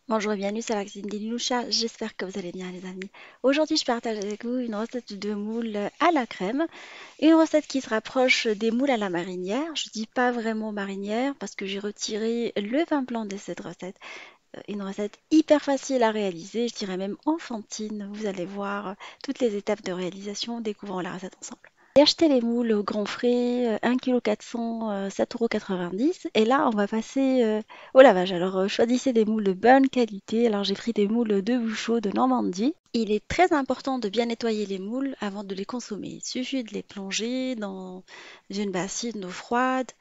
Bonjour et bienvenue sur la cuisine des Linoucha, j'espère que vous allez bien les amis. Aujourd'hui je partage avec vous une recette de moules à la crème, une recette qui se rapproche des moules à la marinière. Je dis pas vraiment marinière parce que j'ai retiré le vin blanc de cette recette. Une recette hyper facile à réaliser, je dirais même enfantine. Vous allez voir toutes les étapes de réalisation, découvrons la recette ensemble. J'ai acheté les moules au grand frais, 1,4 kg, 7,90 €. Et là, on va passer au lavage. Alors, choisissez des moules de bonne qualité. Alors, j'ai pris des moules de Bouchot de Normandie. Il est très important de bien nettoyer les moules avant de les consommer. Il suffit de les plonger dans une bassine d'eau froide,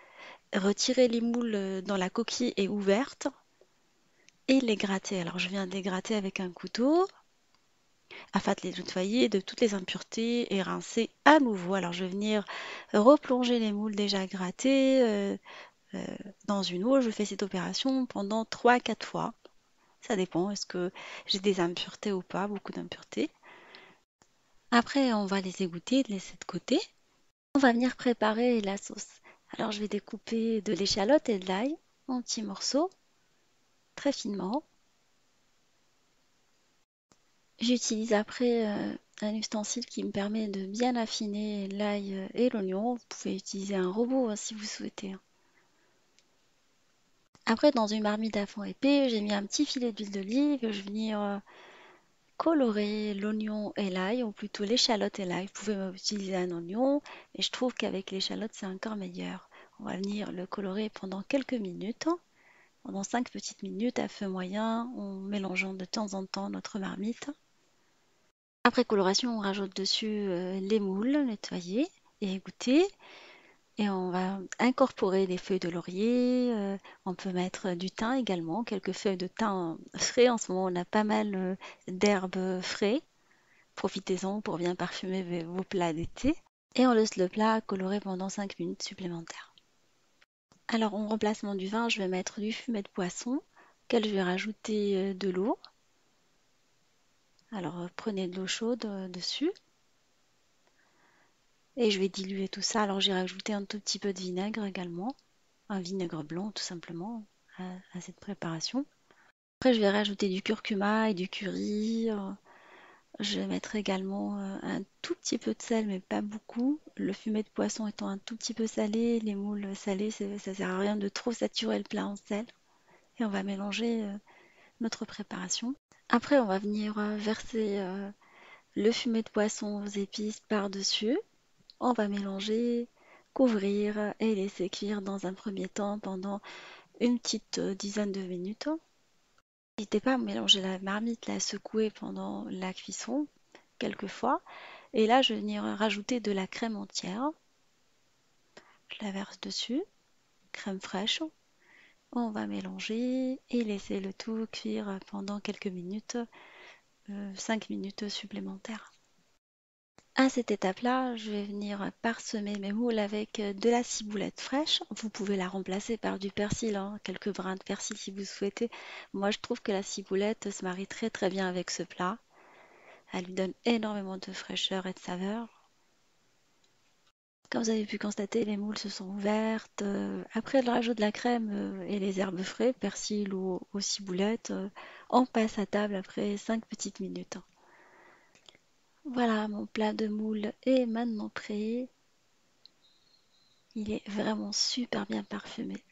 retirer les moules dans la coquille est ouverte et les gratter. Alors, je viens de les gratter avec un couteau afin de les nettoyer de toutes les impuretés et rincer à nouveau. Alors je vais venir replonger les moules déjà grattés euh, dans une eau. Je fais cette opération pendant 3 4 fois. Ça dépend, est-ce que j'ai des impuretés ou pas, beaucoup d'impuretés. Après, on va les égoutter, les laisser de côté. On va venir préparer la sauce. Alors je vais découper de l'échalote et de l'ail en petits morceaux, très finement. J'utilise après un ustensile qui me permet de bien affiner l'ail et l'oignon. Vous pouvez utiliser un robot si vous souhaitez. Après, dans une marmite à fond épais, j'ai mis un petit filet d'huile d'olive. Je vais venir colorer l'oignon et l'ail, ou plutôt l'échalote et l'ail. Vous pouvez utiliser un oignon, mais je trouve qu'avec l'échalote, c'est encore meilleur. On va venir le colorer pendant quelques minutes, pendant 5 petites minutes à feu moyen, en mélangeant de temps en temps notre marmite. Après coloration, on rajoute dessus les moules nettoyés et égoutter. Et on va incorporer des feuilles de laurier. On peut mettre du thym également, quelques feuilles de thym frais. En ce moment, on a pas mal d'herbes frais. Profitez-en pour bien parfumer vos plats d'été. Et on laisse le plat colorer pendant 5 minutes supplémentaires. Alors, en remplacement du vin, je vais mettre du fumet de poisson, auquel je vais rajouter de l'eau. Alors, prenez de l'eau chaude dessus. Et je vais diluer tout ça. Alors j'ai rajouté un tout petit peu de vinaigre également, un vinaigre blanc tout simplement à cette préparation. Après je vais rajouter du curcuma et du curry. Je vais mettre également un tout petit peu de sel mais pas beaucoup. Le fumet de poisson étant un tout petit peu salé, les moules salés, ça sert à rien de trop saturer le plat en sel. Et on va mélanger notre préparation. Après on va venir verser le fumet de poisson aux épices par-dessus. On va mélanger, couvrir et laisser cuire dans un premier temps pendant une petite dizaine de minutes. N'hésitez pas à mélanger la marmite, la secouer pendant la cuisson quelques fois. Et là, je vais venir rajouter de la crème entière. Je la verse dessus, crème fraîche. On va mélanger et laisser le tout cuire pendant quelques minutes, 5 minutes supplémentaires. À cette étape-là, je vais venir parsemer mes moules avec de la ciboulette fraîche. Vous pouvez la remplacer par du persil, hein, quelques brins de persil si vous souhaitez. Moi, je trouve que la ciboulette se marie très très bien avec ce plat. Elle lui donne énormément de fraîcheur et de saveur. Comme vous avez pu constater, les moules se sont ouvertes. Après le rajout de la crème et les herbes fraîches, persil ou ciboulette, on passe à table après 5 petites minutes. Voilà, mon plat de moules est maintenant prêt. Il est vraiment super bien parfumé.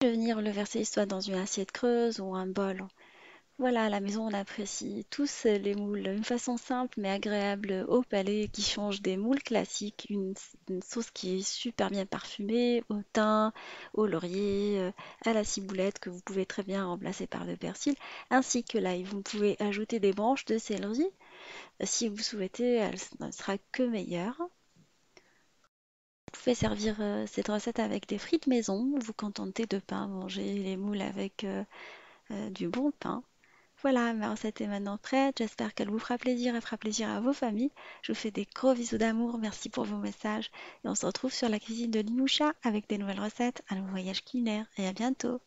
Je vais venir le verser soit dans une assiette creuse ou un bol. Voilà, à la maison on apprécie tous les moules d'une façon simple mais agréable au palais qui change des moules classiques. Une sauce qui est super bien parfumée au thym, au laurier, à la ciboulette que vous pouvez très bien remplacer par le persil ainsi que l'ail. Vous pouvez ajouter des branches de céleri si vous souhaitez, elle ne sera que meilleure. Vous pouvez servir cette recette avec des frites maison, vous contentez de pain, manger les moules avec du bon pain. Voilà, ma recette est maintenant prête, j'espère qu'elle vous fera plaisir et fera plaisir à vos familles. Je vous fais des gros bisous d'amour, merci pour vos messages et on se retrouve sur la cuisine de Linoucha avec des nouvelles recettes, un nouveau voyage culinaire et à bientôt.